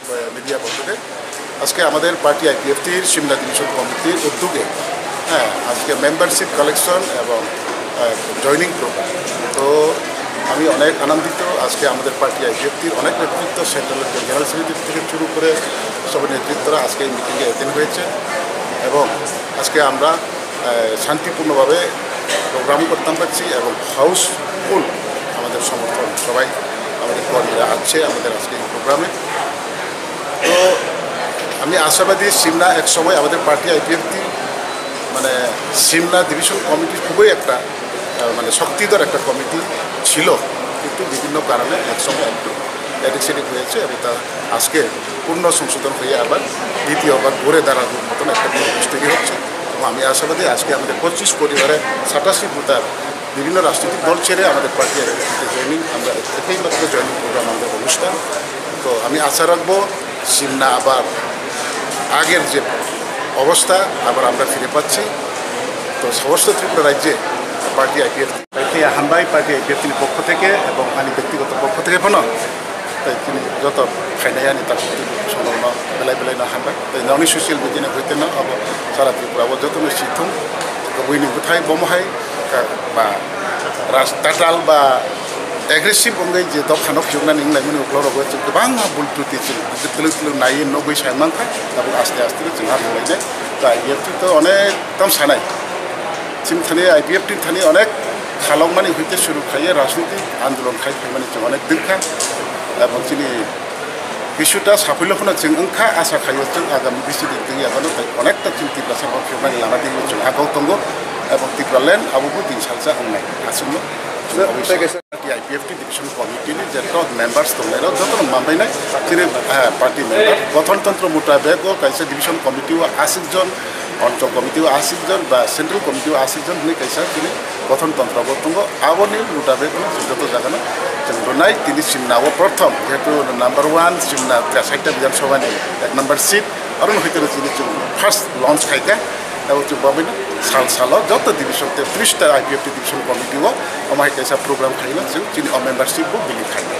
Media বন্ধুকে আজকে আমাদের পার্টি আইপিএফটির সিমলা ডিভিশন কমিটির উদ্যোগে আজকে মেম্বারশিপ কালেকশন এবং জয়নিং প্রোগ্রাম। তো আমি অনেক আনন্দিত। আজকে আমাদের পার্টি আইপিএফটির অনেক নেতৃত্ব সেন্ট্রাল জেনারেল সেক্রেটারি থেকে শুরু করে সব নেতৃত্বরা আজকে এই মিটিংয়ে অ্যাটেন্ড হয়েছে এবং আজকে আমরা শান্তিপূর্ণভাবে প্রোগ্রাম করতে পারছি এবং হাউসফুল আমাদের সমর্থন সবাই আমাদের কর্মীরা আছে আমাদের আজকে এই প্রোগ্রামে। তো আমি আশাবাদী সিমলা এক সময় আমাদের পার্টি আইপিএফটি মানে সিমলা ডিভিশন কমিটি খুবই একটা মানে শক্তিধর একটা কমিটি ছিল, কিন্তু বিভিন্ন কারণে এক সময় একটু এডিক হয়েছে এবং তা আজকে পূর্ণ সংশোধন হয়ে আবার দ্বিতীয়বার ঘুরে দাঁড়ানোর মতন একটা পরিবেশ তৈরি হচ্ছে। এবং আমি আশাবাদী আজকে আমাদের 25 পরিবারে 87 ভোটার বিভিন্ন রাজনৈতিক দল ছেড়ে আমাদের পার্টি জয়নিং, আমরা একই মাত্র জয়নিং প্রোগ্রাম আমাদের অনুষ্ঠান। তো আমি আশা রাখবো সিমলা আবার আগের যে অবস্থা আবার আমরা ফিরে পাচ্ছি। তো সমস্ত ত্রিপুরা রাজ্যে পার্টি আইপিএফটি হামবাই পার্টি আইপিএফটির পক্ষ থেকে এবং আমি ব্যক্তিগত পক্ষ থেকে কোনো তাই তিনি যত খাইনায়ানি তার সম্ভাবনা বেলায় না হামবাই তাই ননি সচিয়েল মিডিয়া হইতে না अब সারা ত্রিপুরা যত সিদ্ধম বইনি গুথাই বমহাই বা রাস্তাটাল বা एग्रेसिव अनगायै जे दाउ फानक जोंनानै इंलायमोन अब्लाबो जों गोबां बुल त्रुटि जों गिदिर नायो नबै साननांखाय दाबो आस्ते आस्ते जोंहा बुंलायनाय दा आइपिएफटी तो अनेक दाम सानाय जों थाने आइपिएफटी थाने अनेक खालामनानै हयते शुरू खायो राजनीतिक आन्दोलन खायमाने जों अनेक दोनखा এবং जोंनि কিছুটা সাফল্যখনো जों ओंखा आसा खायो जों आगामी बिसिदिन जोंनि आगानो अनेकटा जों टिप्रा साफा खेवनानै लाना दिनो जों आगाव दङ এবং टिप्रालेण्ड आबोबो दिन सालसा आंनाय हासिनो आईपीएफटी डिविशन कमिटी जो मेम्बार्स दंनाय जो माबायनाय जेरै पार्टी मेम्बार गठनतंत्र मुताबिक कैसे डिविशन कमिटी 80 जन अंचल कमिटी 80 जन बा सेंट्रल कमिटी 80 जन होने कैसा दिनै गठनतंत्र दङ आबनि मुताबिक जो जागानो जों रुनाय दिनै सिमनाव प्रथम जेहेतु नम्बर 1 सिमना 60 विधानसभानि 1 नम्बर सीट आरो हयतो दिनै जों फार्स्ट लॉन्च खायका और जो बाबैनो साल जत डिविशन 33टा आईपीएफटी डिविशन कमिटी हमारे कैसा प्रोग्राम खाइना जों मेम्बारशिप बिलिभ खायो।